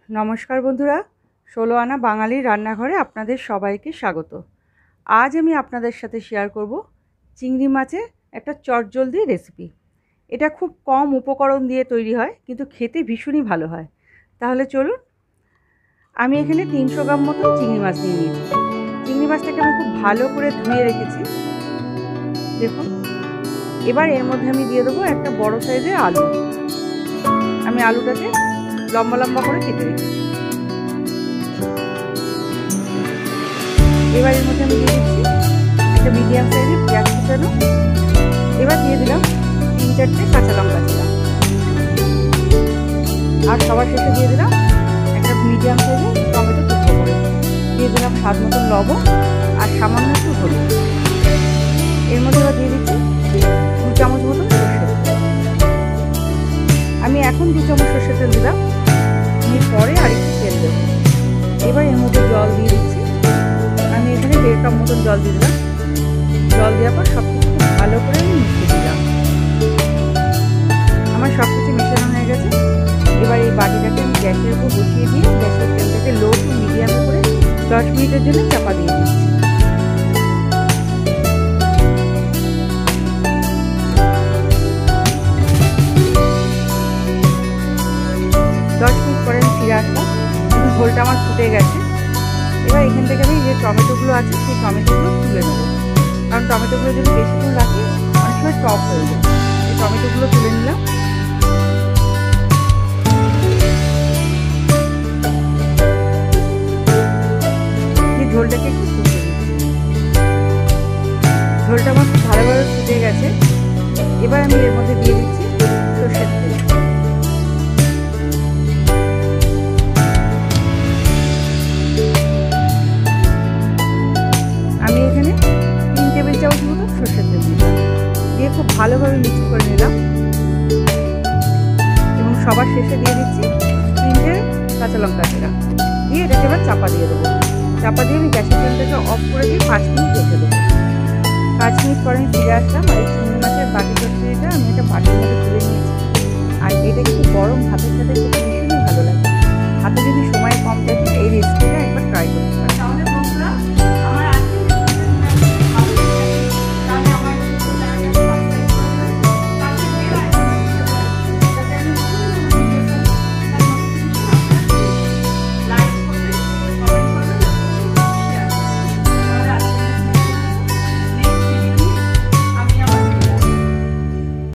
नमस्कार बंधुरा 16 आना बांगाली रान्नाघरे आपनादेर सबाइके स्वागत। आज आमी आपनादेर साथे शेयर करब चिंगड़ी माछेर एकटा चटजलदी रेसिपि। एटा खूब कम उपकरण दिए तैरी हय किन्तु खेते भीषणই भालो हय। ताहले चलुन, आमी एखाने 300 ग्राम मतो चिंगड़ी माछ निये निয়েছি। चिंगड़ी माछटाके आमी खूब भालो करे धुए रेखेছি। देखुन, एबार एर मध्ये आमी दिए देबो एकटा बड़ो साइजेर आलू। आमी आलूटाके लम्बा लम्बा করে কেটে রেখেছি। এবার এর মধ্যে আমি দিয়ে দিচ্ছি একটা মিডিয়াম সাইজের পেঁয়াজ কুচানো। এবার দিয়ে দিলাম 3-4টে কাঁচা লঙ্কা চিরা। আর সবার শেষে দিয়ে দিলাম একটা মিডিয়াম সাইজের টমেটো টুকরো করে। দিয়ে দিলাম স্বাদ মতন লবণ আর সামান্য একটু হলুদ। এর মধ্যে এবার দিয়ে দিচ্ছি 2 চামচ মতন সরষের তেল। আমি এখন 2 চামচ সরষের তেল দিলাম, পরে আরেকটু তেল দেবো। এবার এর মধ্যে জল দিয়ে দিচ্ছি। আমি এখানে 1.5 কাপ মতন জল দিয়ে দিলাম। জল দেওয়ার পর সব কিছু খুব ভালো করে আমি মিশিয়ে দিলাম। আমার সব কিছু মেশানো হয়ে গেছে। এবার এই বাটিটাকে আমি গ্যাসের উপর বসিয়ে দিয়ে গ্যাসের তেলটাকে লো টু মিডিয়ামে করে 10 মিনিটের জন্য চাপা দিয়ে দিচ্ছি। পরে আমি ফিরে আসলাম। ঝোলটা আমার ফুটে গেছে। এবার এখান থেকে আমি যে টমেটোগুলো আছে সেই টমেটোগুলো তুলে নেবো, কারণ টমেটোগুলো যদি বেশিক্ষণ রাখি অনেক সময় টক হয়ে যায়। এই টমেটোগুলো তুলে নিলাম। এই ঝোলটাকে একটু ফুটে দিচ্ছি। ঝোলটা আমার খুব ভালোভাবে ফুটে গেছে। এবার আমি এর মধ্যে দিয়ে দিচ্ছি সরষের তেল। আমি এখানে 3 টেবিল চামচ মতো সরষের তেল দিলাম, দিয়ে খুব ভালোভাবে মিক্স করে নিলাম। এবং সবার শেষে দিয়ে দিচ্ছি 3টে কাঁচা লঙ্কা চিরা। দিয়ে এটাকে এবার চাপা দিয়ে দেবো। চাপা দিয়ে আমি গ্যাসের ফ্লেমটাকে অফ করে দিয়ে 5 মিনিট রেখে দেবো। 5 মিনিট পরে আমি ফিরে আসলাম। আর এই চিংড়ি মাছের বাটি চচ্চড়িটা আমি একটা বাটির মধ্যে তুলে নিয়েছি।